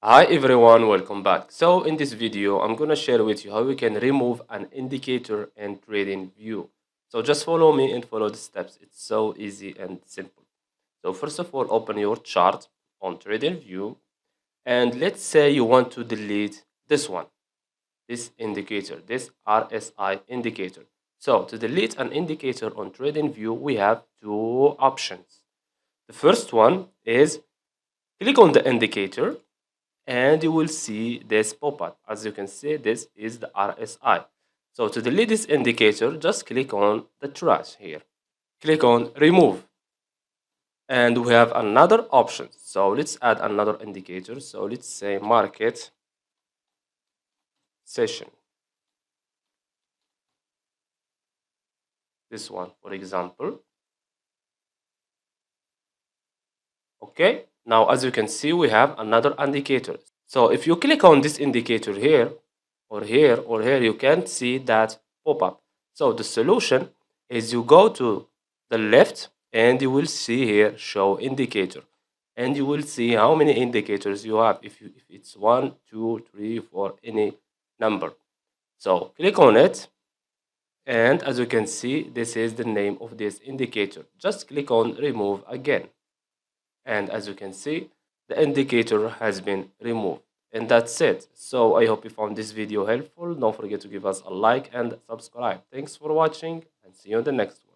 Hi everyone, welcome back. So in this video, I'm going to share with you how we can remove an indicator in TradingView. So just follow me and follow the steps. It's so easy and simple. So first of all, open your chart on TradingView and let's say you want to delete this one, this indicator, this RSI indicator. So to delete an indicator on TradingView, we have two options. The first one is click on the indicator and you will see this pop-up. As you can see, this is the RSI. So to delete this indicator, just click on the trash here. Click on remove. And we have another option. So let's add another indicator. So let's say market session. This one, for example. Okay. Now, as you can see, we have another indicator. So if you click on this indicator here, or here, or here, you can see that pop-up. So the solution is you go to the left and you will see here show indicator. And you will see how many indicators you have. If it's 1, 2, 3, 4, any number. So click on it. And as you can see, this is the name of this indicator. Just click on remove again. And as you can see, the indicator has been removed. And that's it. So I hope you found this video helpful. Don't forget to give us a like and subscribe. Thanks for watching and see you in the next one.